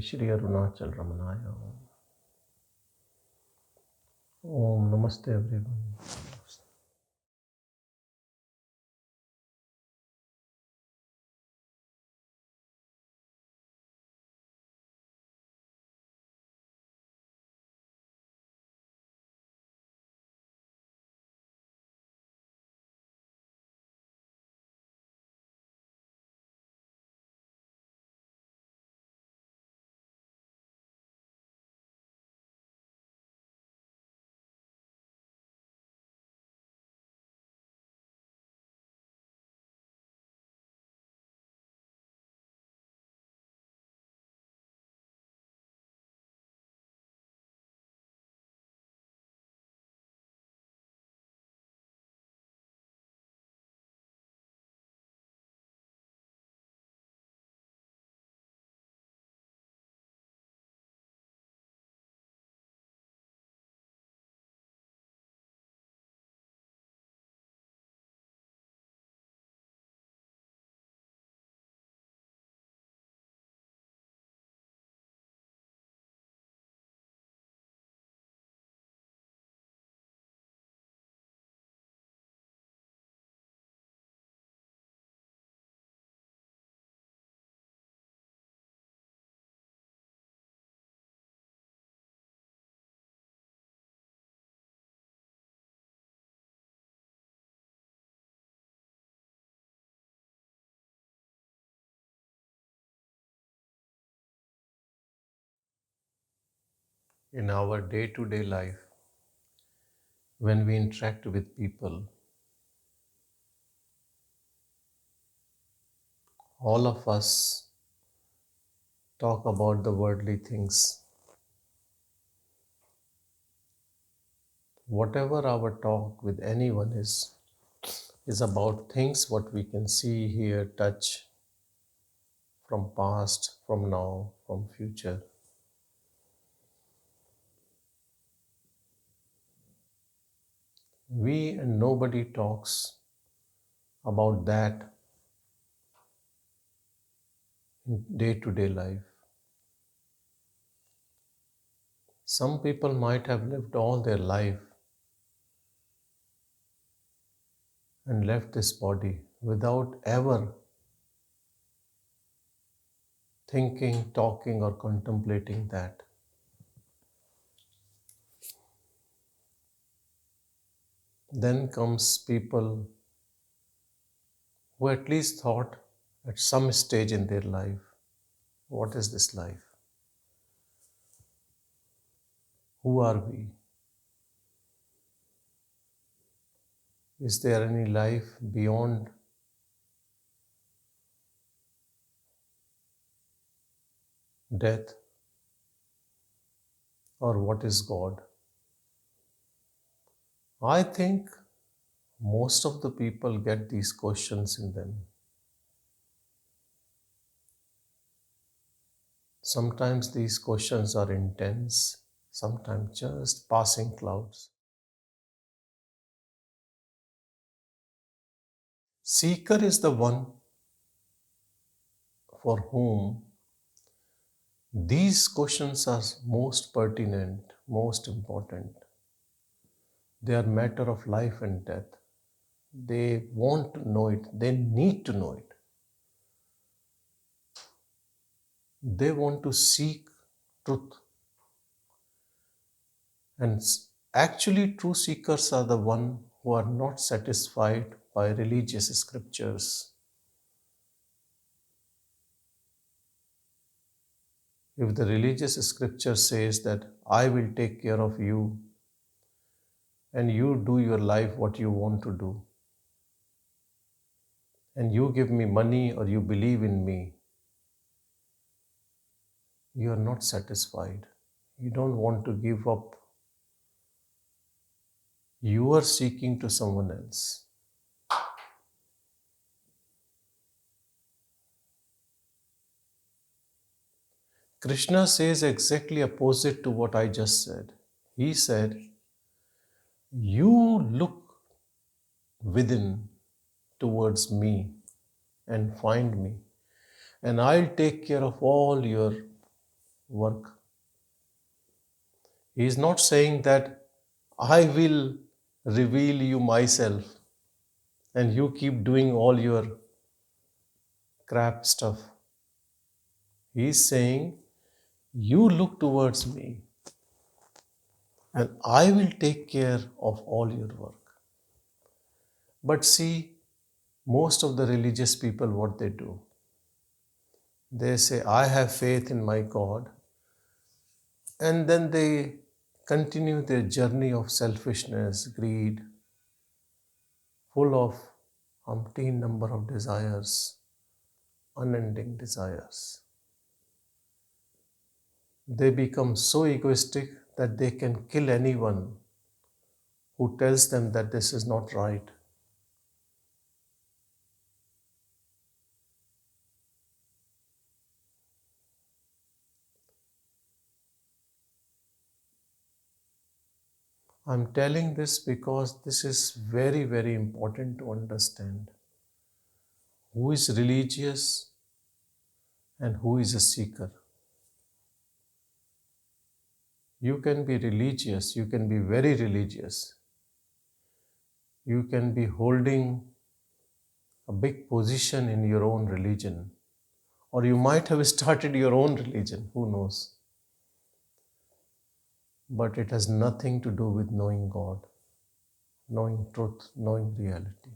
Shri Arunachal Ramanaya. Om Namaste everyone. In our day-to-day life, when we interact with people, all of us talk about the worldly things. Whatever our talk with anyone is about things what we can see, hear, touch from past, from now, from future. We and nobody talks about that in day-to-day life. Some people might have lived all their life and left this body without ever thinking, talking, or contemplating that. Then comes people who at least thought at some stage in their life, what is this life? Who are we? Is there any life beyond death? Or what is God? I think most of the people get these questions in them. Sometimes these questions are intense, sometimes just passing clouds. Seeker is the one for whom these questions are most pertinent, most important. They are matter of life and death. They want to know it. They need to know it. They want to seek truth. And actually, true seekers are the one who are not satisfied by religious scriptures. If the religious scripture says that I will take care of you and you do your life what you want to do, and you give me money or you believe in me, you are not satisfied. You don't want to give up. You are seeking to someone else. Krishna says exactly opposite to what I just said. He said, you look within towards me and find me, and I'll take care of all your work. He is not saying that I will reveal you myself and you keep doing all your crap stuff. He is saying, you look towards me and I will take care of all your work. But see, most of the religious people, what they do, they say, I have faith in my God, and then they continue their journey of selfishness, greed, full of umpteen number of desires, unending desires. They become so egoistic that they can kill anyone who tells them that this is not right. I'm telling this because this is very, very important to understand. Who is religious and who is a seeker? You can be religious, you can be very religious. You can be holding a big position in your own religion, or you might have started your own religion, who knows? But it has nothing to do with knowing God, knowing truth, knowing reality.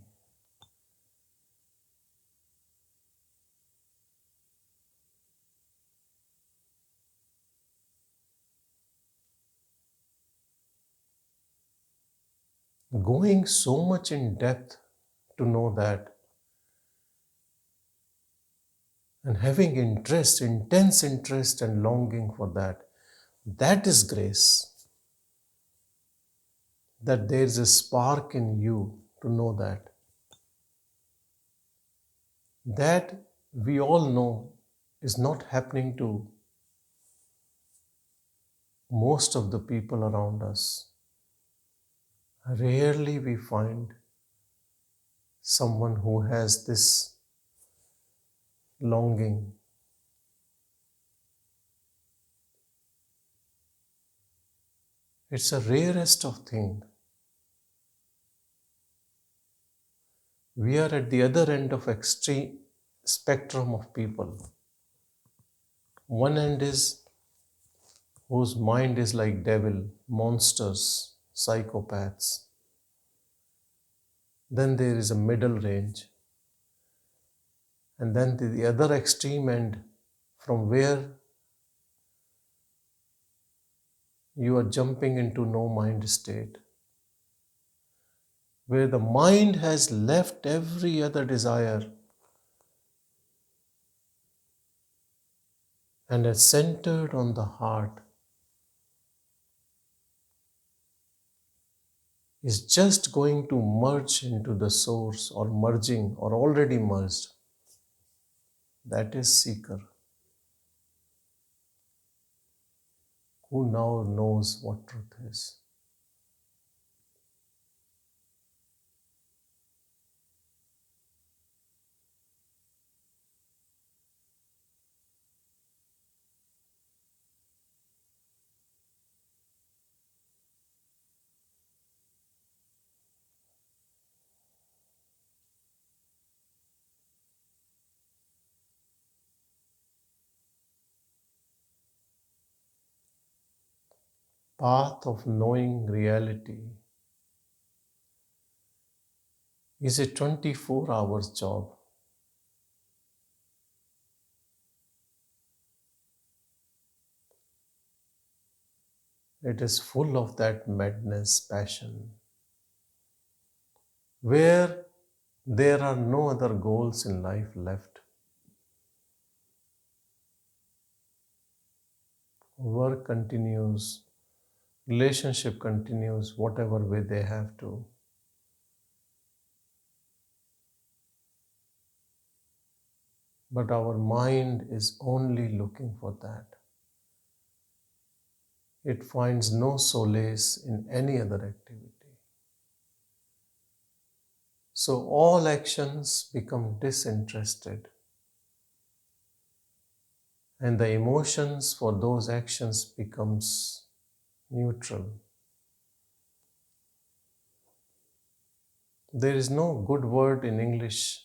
Going so much in depth to know that, and having interest, intense interest and longing for that, that is grace. That there is a spark in you to know that. That we all know is not happening to most of the people around us. Rarely we find someone who has this longing. It's a rarest of things. We are at the other end of extreme spectrum of people. One end is whose mind is like devil, monsters, psychopaths. Then there is a middle range. And then the other extreme end, from where you are jumping into no mind state, where the mind has left every other desire and is centered on the heart, is just going to merge into the source, or merging, or already merged. That is seeker, who now knows what truth is. Path of knowing reality is a 24 hours job. It is full of that madness, passion, where there are no other goals in life left. Work continues, relationship continues, whatever way they have to. But our mind is only looking for that. It finds no solace in any other activity. So all actions become disinterested and the emotions for those actions becomes neutral. There is no good word in English.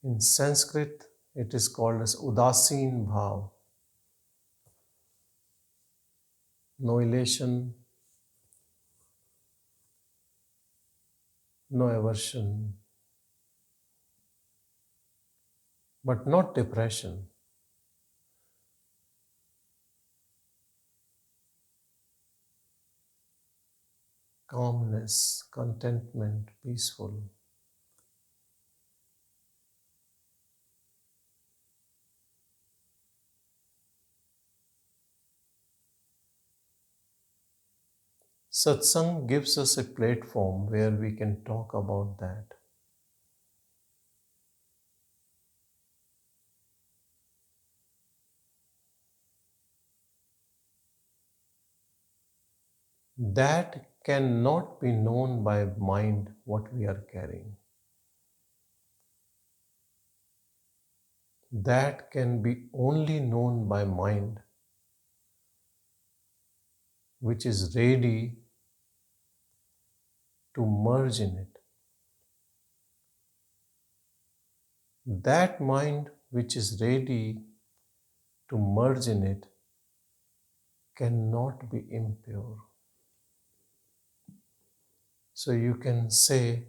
In Sanskrit, it is called as udasin bhav. No elation, no aversion, but not depression. Calmness, contentment, peaceful. Satsang gives us a platform where we can talk about that. That cannot be known by mind what we are carrying. That can be only known by mind, which is ready to merge in it. That mind which is ready to merge in it cannot be impure. So you can say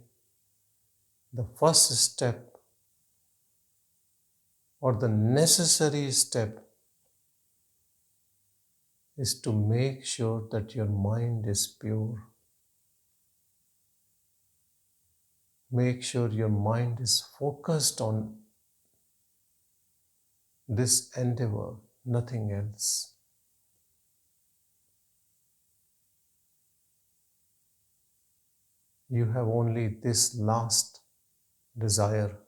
the first step or the necessary step is to make sure that your mind is pure. Make sure your mind is focused on this endeavor, nothing else. You have only this last desire.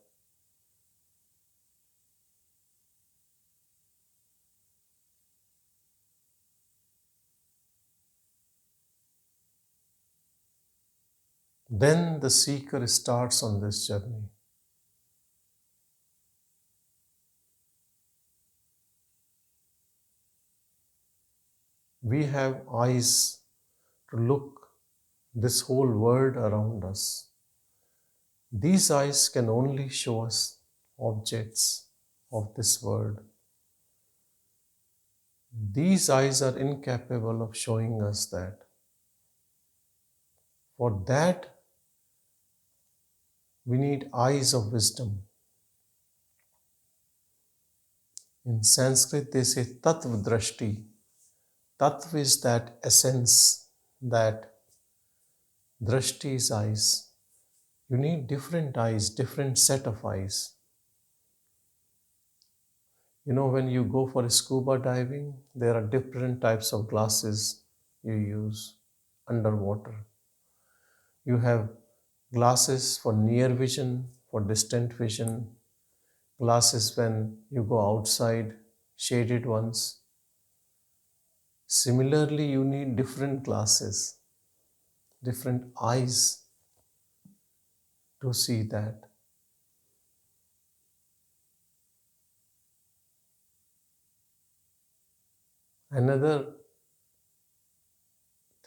Then the seeker starts on this journey. We have eyes to look this whole world around us. These eyes can only show us objects of this world. These eyes are incapable of showing us that. For that, we need eyes of wisdom. In Sanskrit, they say Tatva Drishti. Tattva is that essence, that Drishti is eyes. You need different eyes, different set of eyes. You know, when you go for scuba diving, there are different types of glasses you use underwater. You have glasses for near vision, for distant vision, glasses when you go outside, shaded ones. Similarly, you need different glasses, different eyes to see that. Another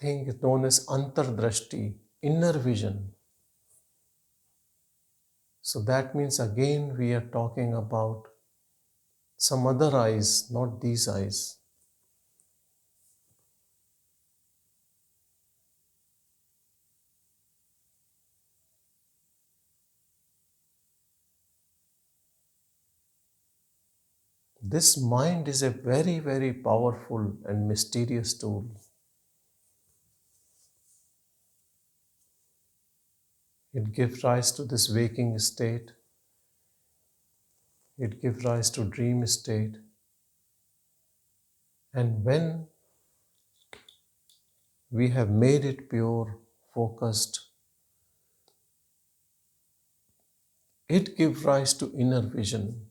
thing is known as antardrashti, inner vision. So that means again we are talking about some other eyes, not these eyes. This mind is a very, very powerful and mysterious tool. It gives rise to this waking state. It gives rise to dream state. And when we have made it pure, focused, it gives rise to inner vision.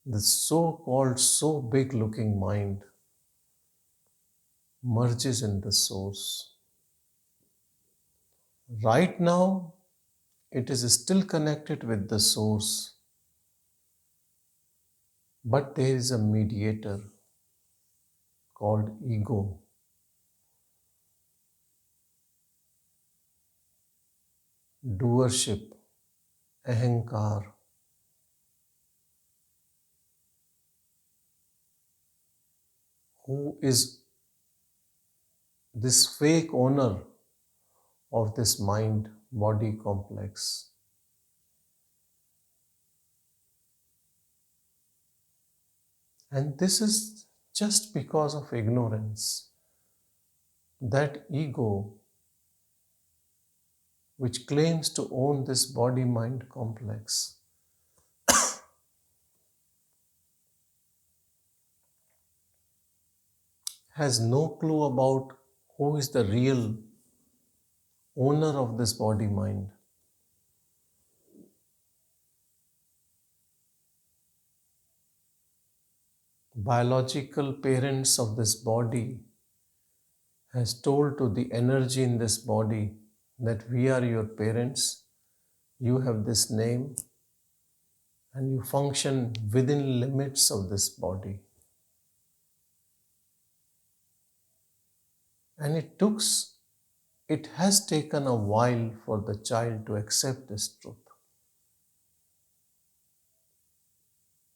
The so-called so big looking mind merges in the source. Right now, it is still connected with the source, but there is a mediator called ego, doership, ahankar, who is this fake owner of this mind body complex. And this is just because of ignorance. That ego, which claims to own this body mind complex, has no clue about who is the real owner of this body mind. Biological parents of this body has told to the energy in this body that we are your parents, you have this name, and you function within limits of this body. And it has taken a while for the child to accept this truth.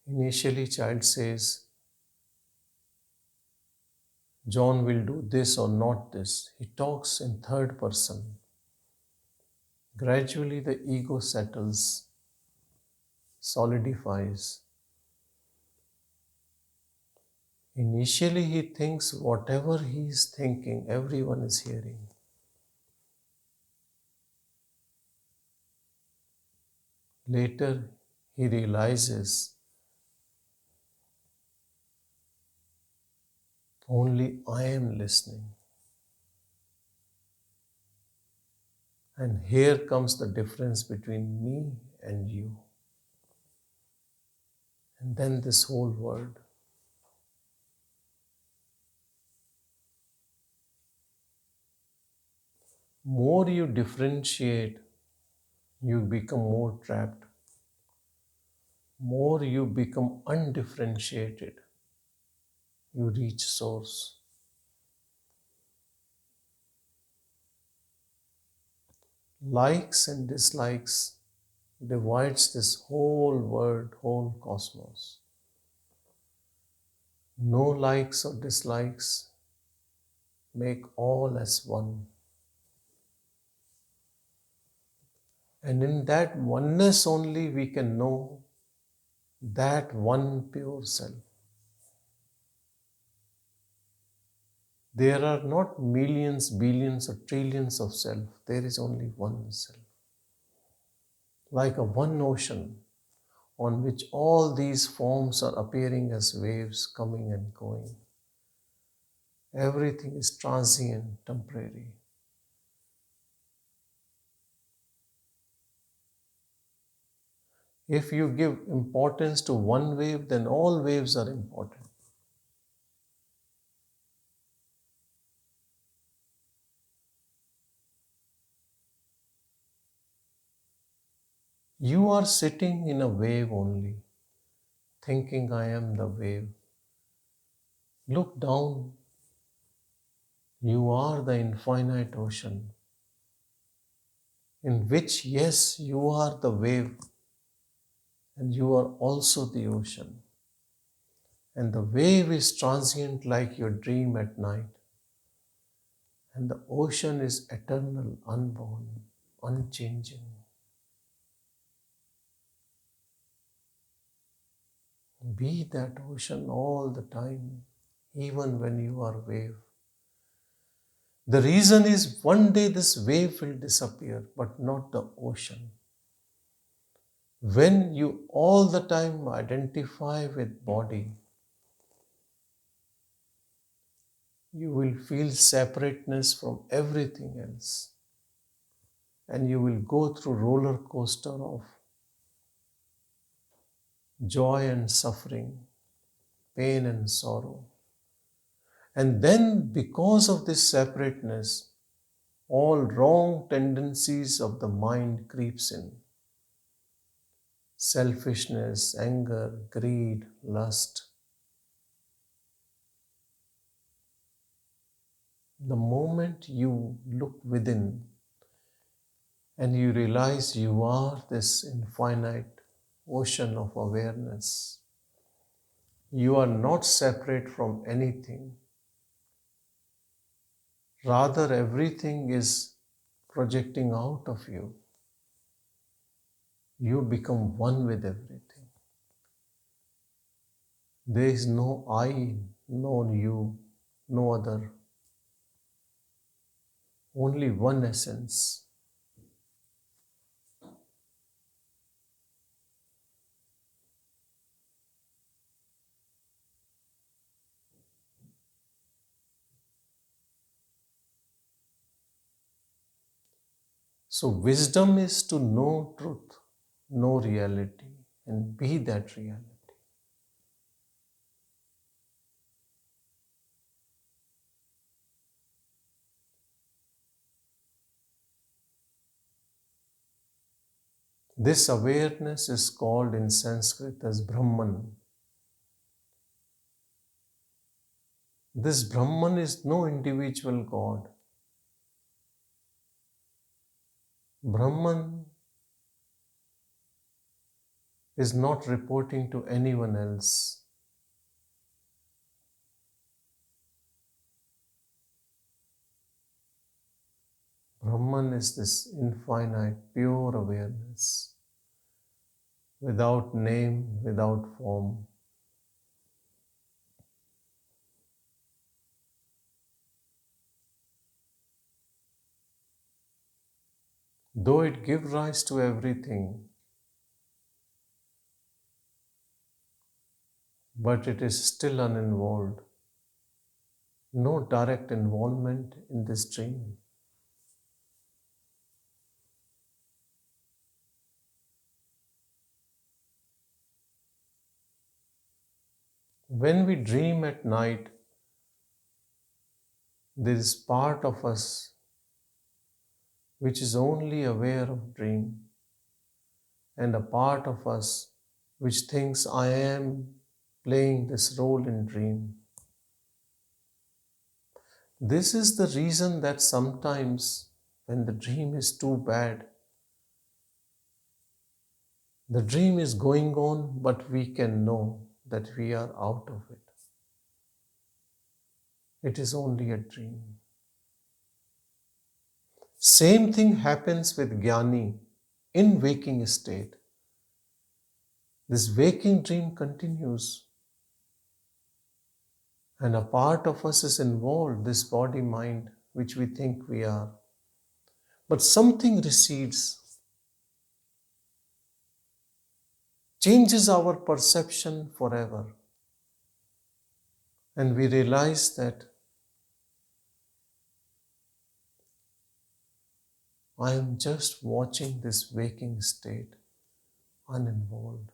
Initially, child says, John will do this or not this. He talks in third person. Gradually, the ego settles, solidifies. Initially, he thinks whatever he is thinking, everyone is hearing. Later, he realizes only I am listening. And here comes the difference between me and you. And then this whole world. More you differentiate, you become more trapped. More you become undifferentiated, you reach source. Likes and dislikes divides this whole world, whole cosmos. No likes or dislikes make all as one. And in that oneness only we can know that one pure self. There are not millions, billions, or trillions of self. There is only one self. Like a one ocean on which all these forms are appearing as waves coming and going. Everything is transient, temporary. If you give importance to one wave, then all waves are important. You are sitting in a wave only, thinking I am the wave. Look down. You are the infinite ocean, in which, yes, you are the wave, and you are also the ocean. And the wave is transient like your dream at night. And the ocean is eternal, unborn, unchanging. Be that ocean all the time, even when you are wave. The reason is one day this wave will disappear, but not the ocean. When you all the time identify with body, you will feel separateness from everything else. And you will go through roller coaster of joy and suffering, pain and sorrow. And then because of this separateness, all wrong tendencies of the mind creeps in. Selfishness, anger, greed, lust. The moment you look within and you realize you are this infinite ocean of awareness, you are not separate from anything. Rather, everything is projecting out of you. You become one with everything. There is no I, no you, no other. Only one essence. So wisdom is to know truth, know reality, and be that reality. This awareness is called in Sanskrit as Brahman. This Brahman is no individual God. Brahman is not reporting to anyone else. Brahman is this infinite, pure awareness, without name, without form. Though it gives rise to everything, but it is still uninvolved. No direct involvement in this dream. When we dream at night, there is part of us which is only aware of dream, and a part of us which thinks I am playing this role in dream. This is the reason that sometimes when the dream is too bad, the dream is going on, but we can know that we are out of it. It is only a dream. Same thing happens with Jnani in waking state. This waking dream continues, and a part of us is involved, this body mind, which we think we are. But something recedes, changes our perception forever, and we realize that I am just watching this waking state, uninvolved.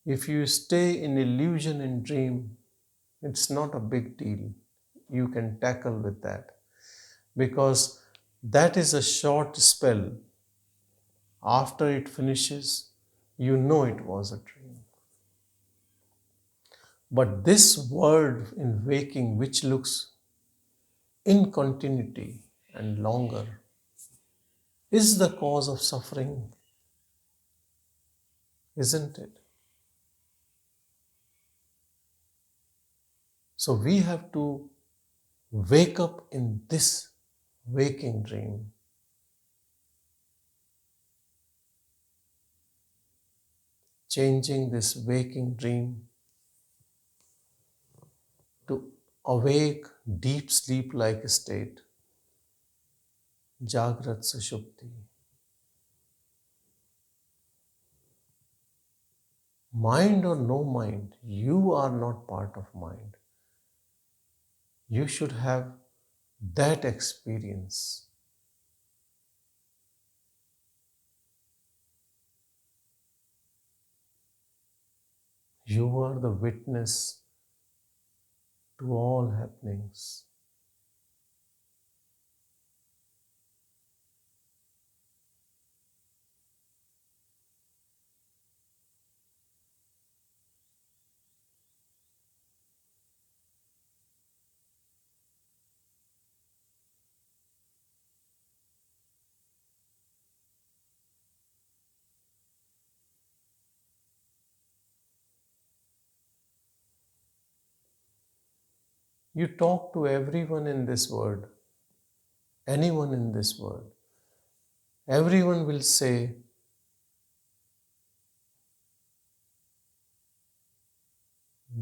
If you stay in illusion in dream, it's not a big deal. You can tackle with that, because that is a short spell. After it finishes, you know it was a dream. But this world in waking, which looks in continuity and longer, is the cause of suffering, isn't it? So we have to wake up in this waking dream, changing this waking dream to awake, deep sleep-like state, Jagrat Sushupti. Mind or no mind, you are not part of mind. You should have that experience. You are the witness to all happenings. You talk to everyone in this world, anyone in this world. Everyone will say,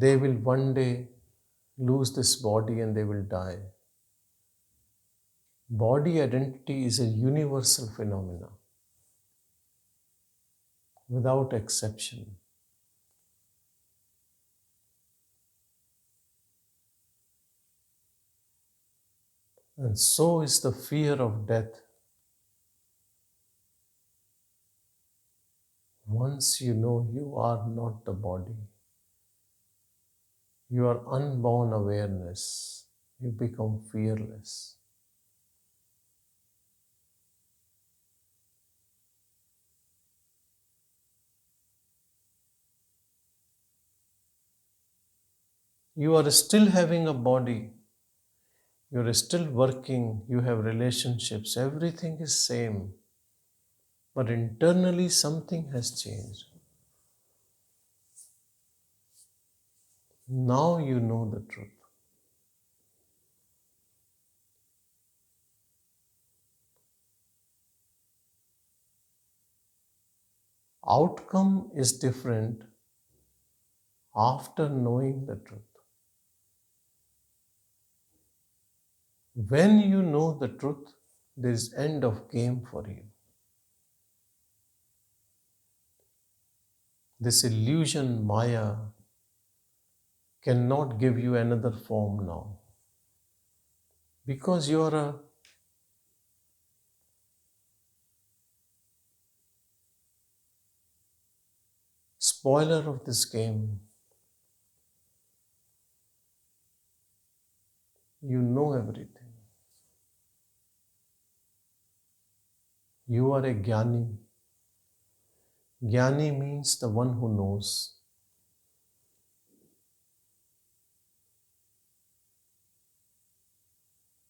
they will one day lose this body and they will die. Body identity is a universal phenomenon without exception. And so is the fear of death. Once you know you are not the body, you are unborn awareness, you become fearless. You are still having a body, you are still working, you have relationships, everything is same. But internally something has changed. Now you know the truth. Outcome is different after knowing the truth. When you know the truth, there is end of game for you. This illusion, Maya, cannot give you another form now. Because you are a spoiler of this game. You know everything. You are a Jnani. Jnani means the one who knows.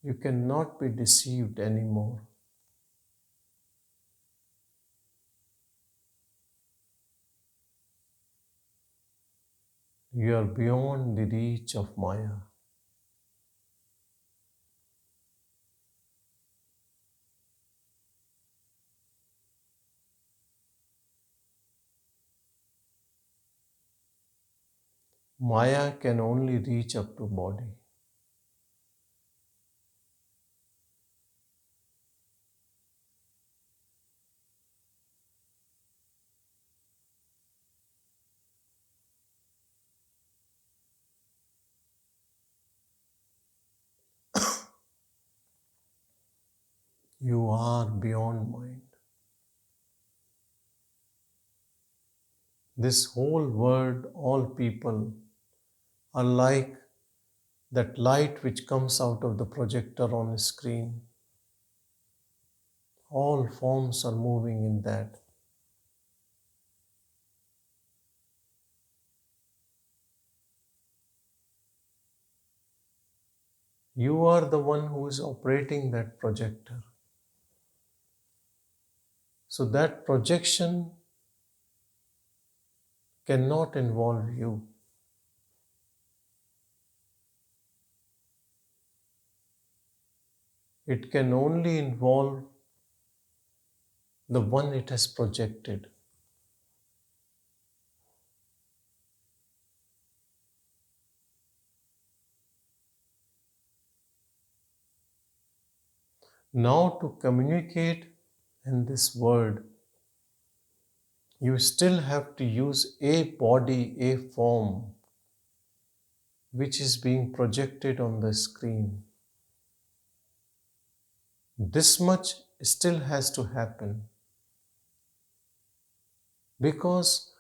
You cannot be deceived anymore. You are beyond the reach of Maya. Maya can only reach up to body. You are beyond mind. This whole world, all people are like that light which comes out of the projector on a screen. All forms are moving in that. You are the one who is operating that projector. So that projection cannot involve you. It can only involve the one it has projected. Now, to communicate in this world, you still have to use a body, a form, which is being projected on the screen. This much still has to happen because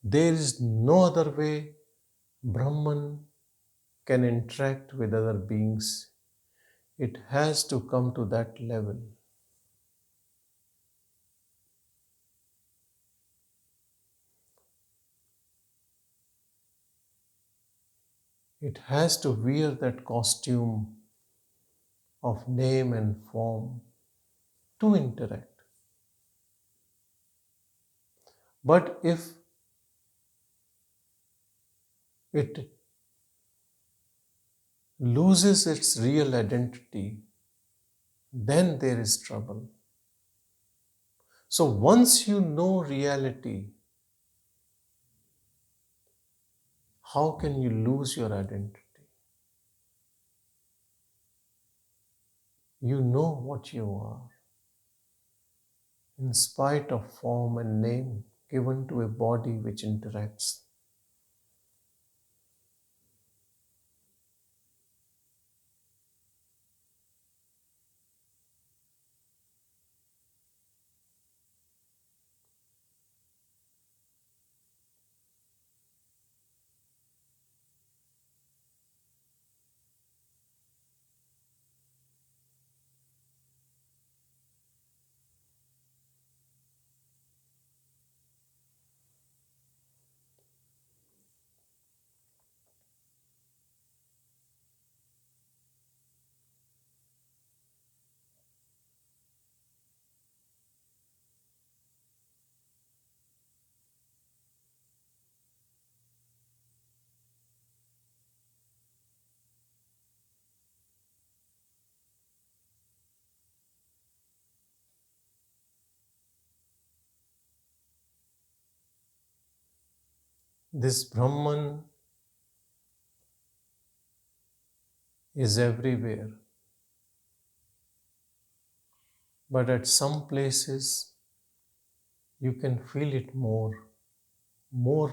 There is no other way Brahman can interact with other beings. It has to come to that level. It has to wear that costume of name and form to interact. But if it loses its real identity, then there is trouble. So once you know reality, how can you lose your identity? You know what you are, in spite of form and name given to a body which interacts. This Brahman is everywhere, but at some places you can feel it more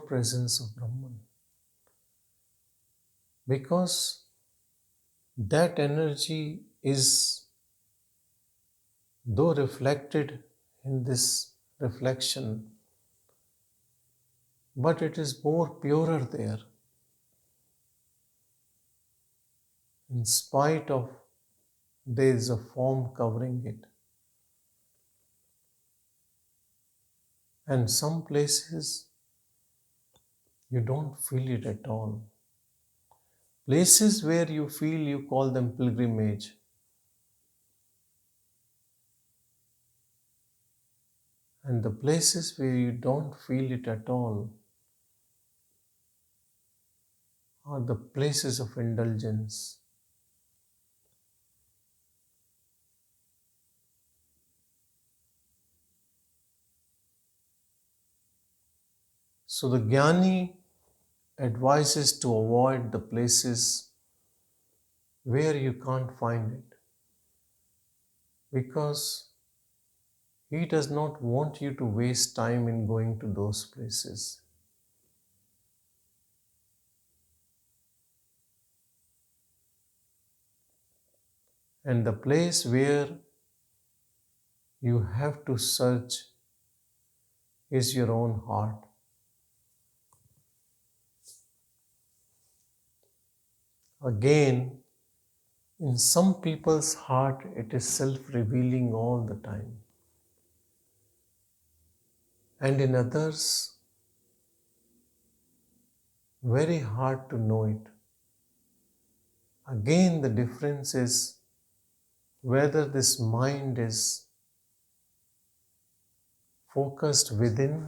presence of Brahman. Because that energy is, though reflected in this reflection, but it is more purer there, in spite of there is a form covering it. And some places you don't feel it at all. Places where you feel, you call them pilgrimage. And the places where you don't feel it at all are the places of indulgence. So the Jnani advises to avoid the places where you can't find it, because he does not want you to waste time in going to those places. And the place where you have to search is your own heart. Again, in some people's heart, it is self-revealing all the time. And in others, very hard to know it. Again, the difference is whether this mind is focused within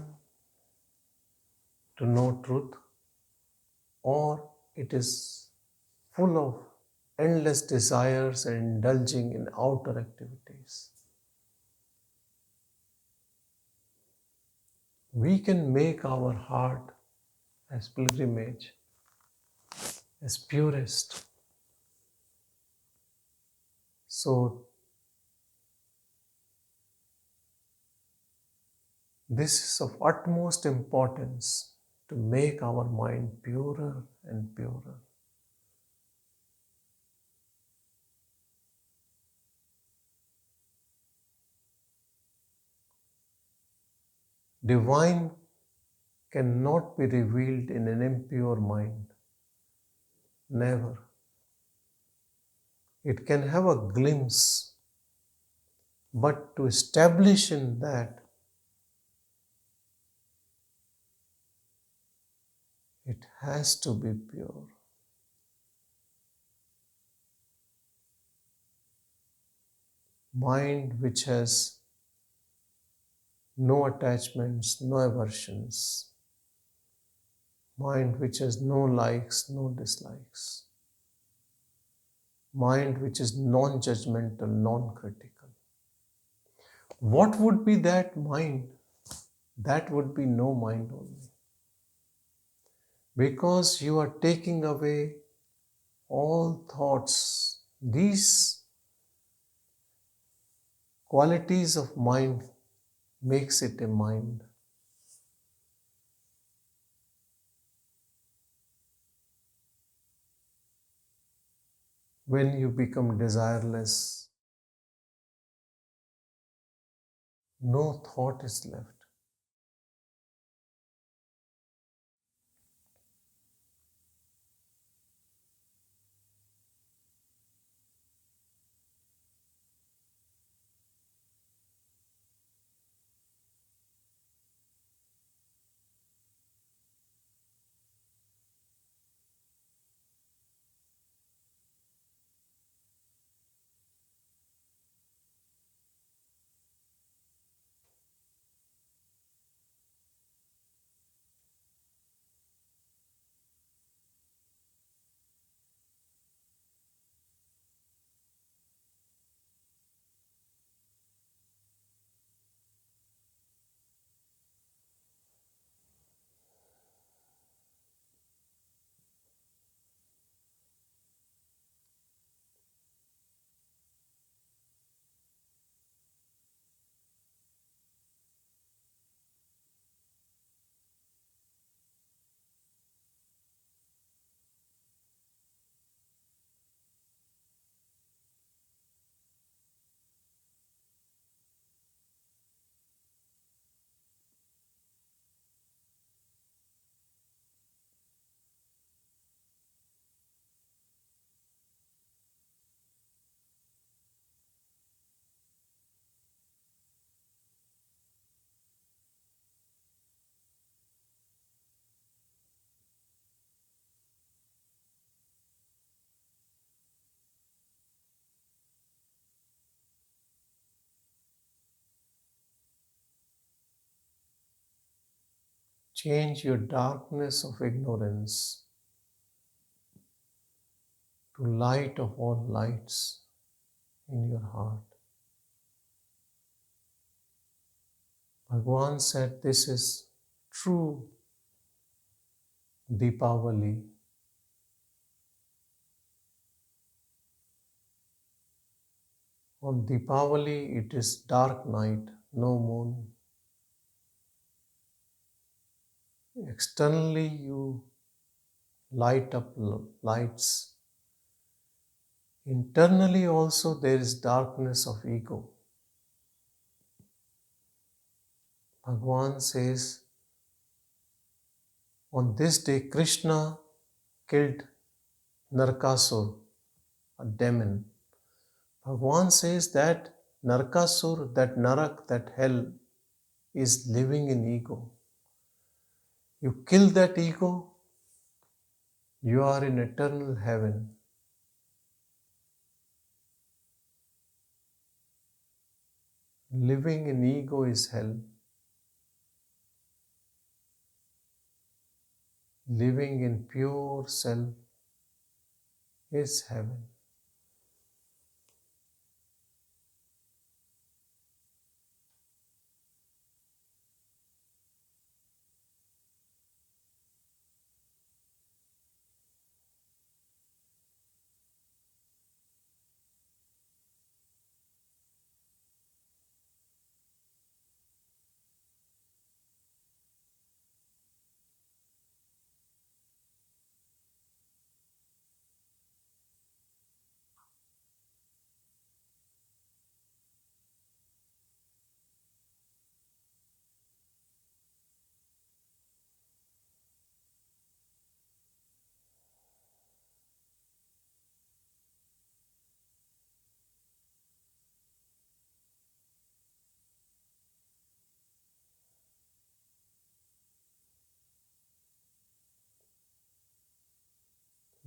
to know truth, or it is full of endless desires and indulging in outer activities. We can make our heart as pilgrimage, as purest. So, this is of utmost importance to make our mind purer and purer. Divine cannot be revealed in an impure mind. Never. It can have a glimpse, but to establish in that, it has to be pure. Mind which has no attachments, no aversions. Mind which has no likes, no dislikes. Mind which is non-judgmental, non-critical. What would be that mind? That would be no mind only. Because you are taking away all thoughts. These qualities of mind makes it a mind. When you become desireless, no thought is left. Change your darkness of ignorance to light of all lights in your heart. Bhagavan said this is true Deepavali. On Deepavali it is dark night, no moon. Externally you light up lights. Internally also there is darkness of ego. Bhagavan says, on this day Krishna killed Narkasur, a demon. Bhagavan says that Narkasur, that Narak, that hell is living in ego. You kill that ego, you are in eternal heaven. Living in ego is hell. Living in pure self is heaven.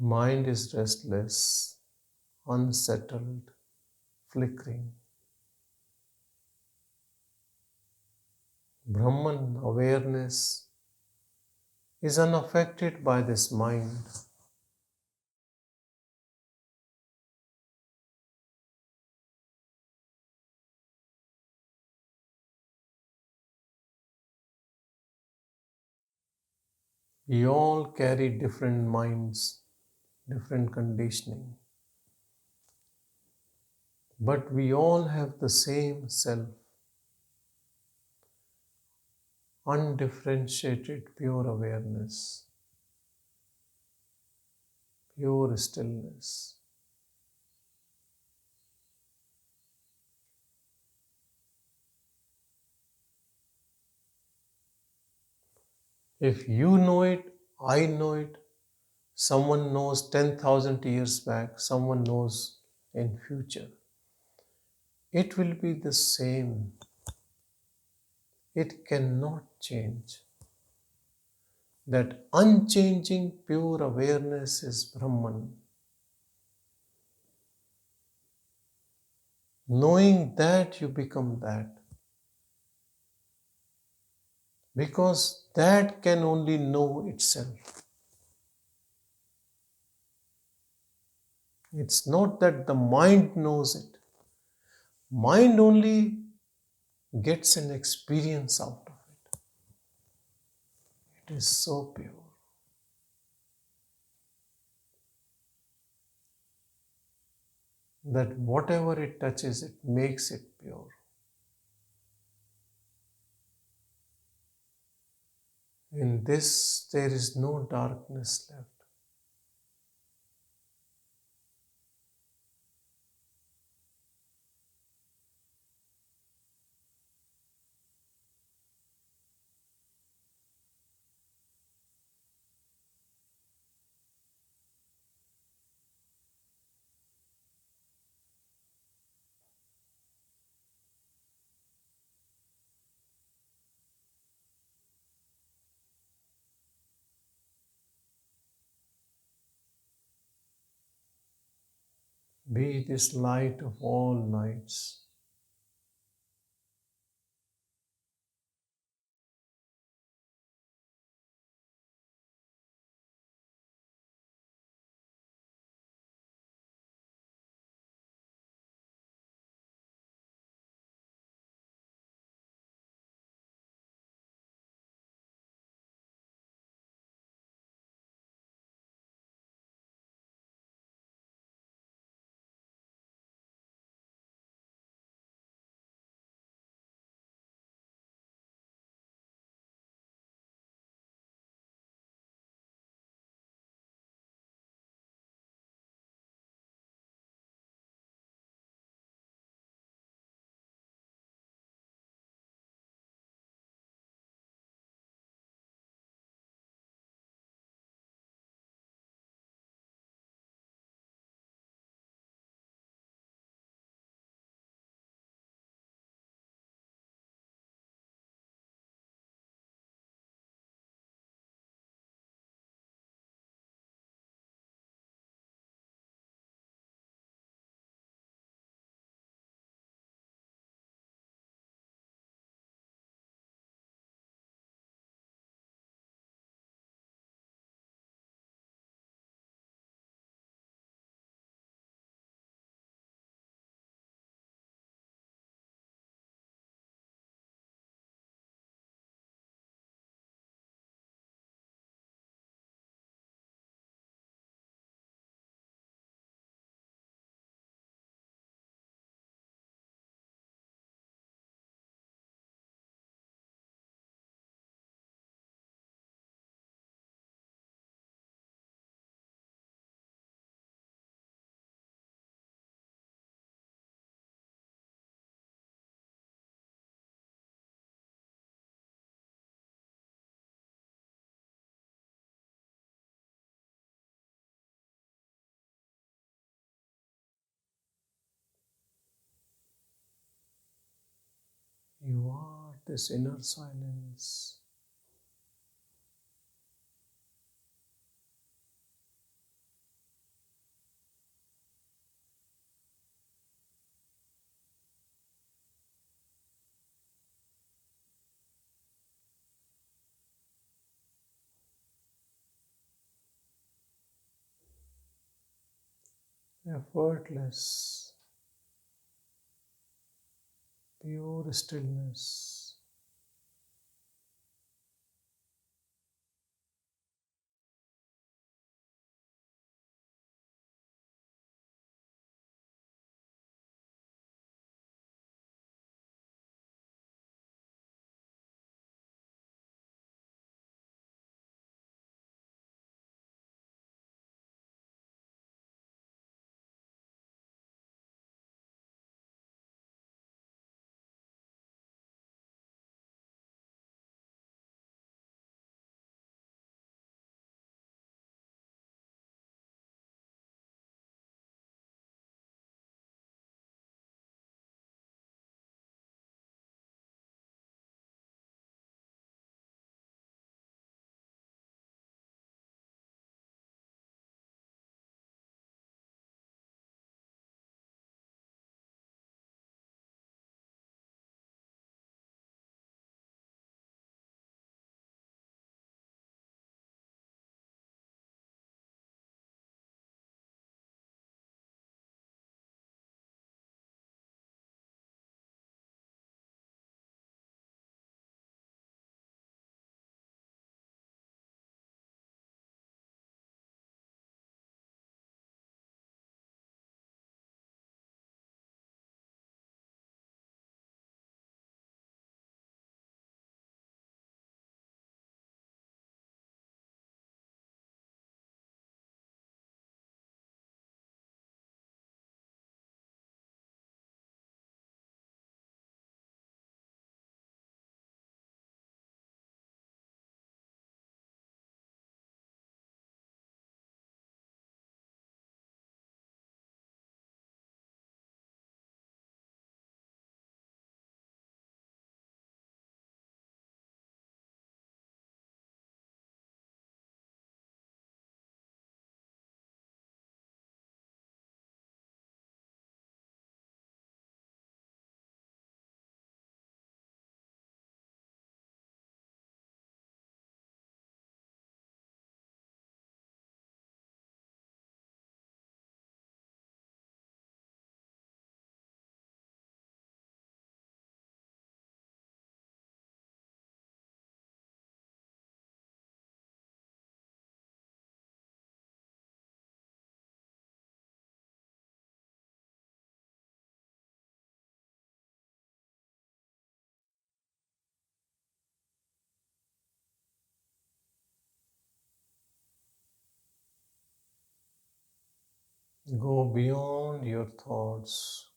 Mind is restless, unsettled, flickering. Brahman awareness is unaffected by this mind. We all carry different minds, different conditioning, but we all have the same self, undifferentiated pure awareness, pure stillness. If you know it, I know it, someone knows 10,000 years back, someone knows in future. It will be the same. It cannot change. That unchanging pure awareness is Brahman. Knowing that, you become that. Because that can only know itself. It's not that the mind knows it. Mind only gets an experience out of it. It is so pure. That whatever it touches, it makes it pure. In this, there is no darkness left. Be this light of all lights. You are this inner silence. effortless, pure stillness. Go beyond your thoughts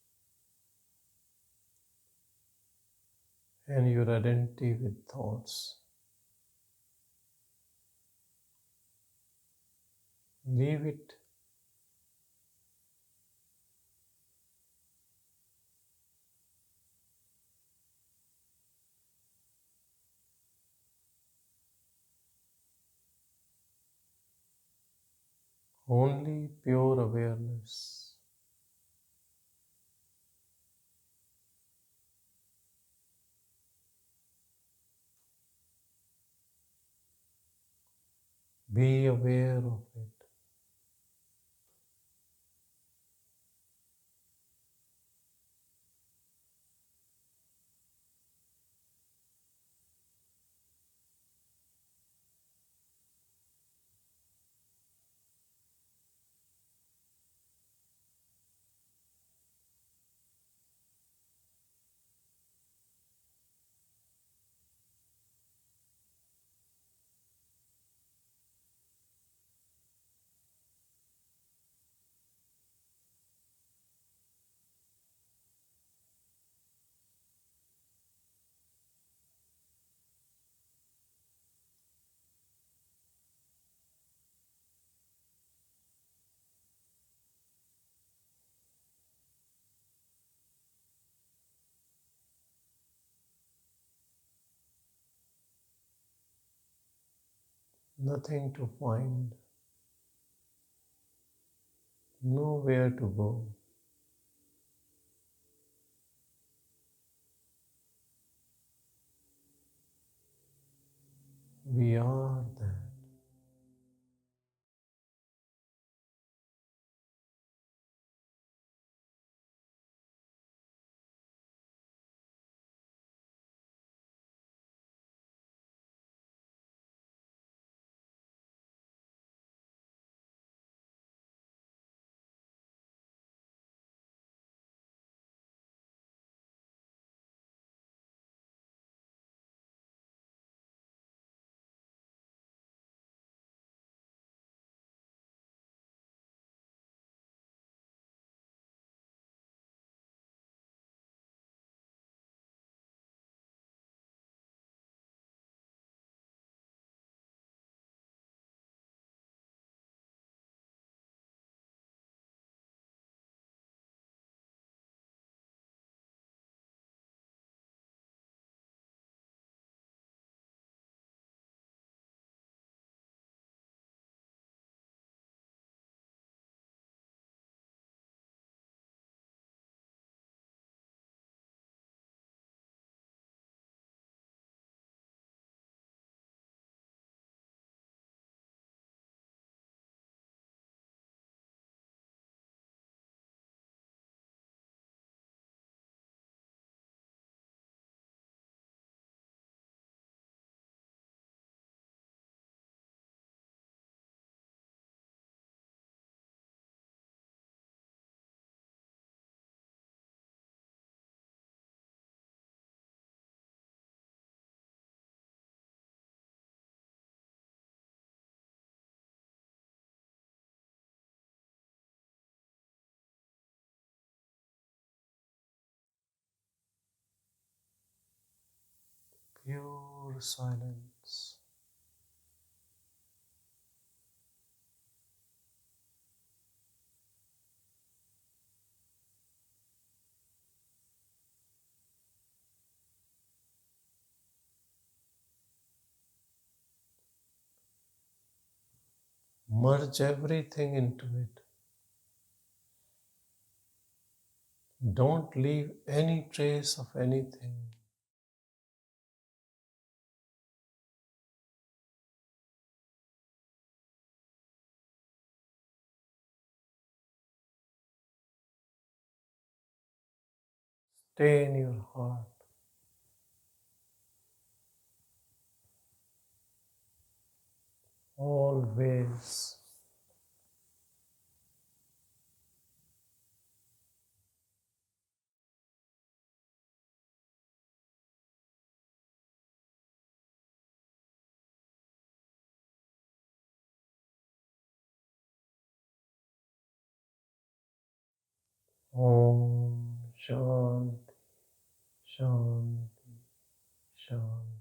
and your identity with thoughts. Leave it. Only pure awareness. Be aware of it. Nothing to find, nowhere to go. We are that. pure silence. Merge everything into it. Don't leave any trace of anything. Stay in your heart. Always. Om Shanti, Shanti, Shanti.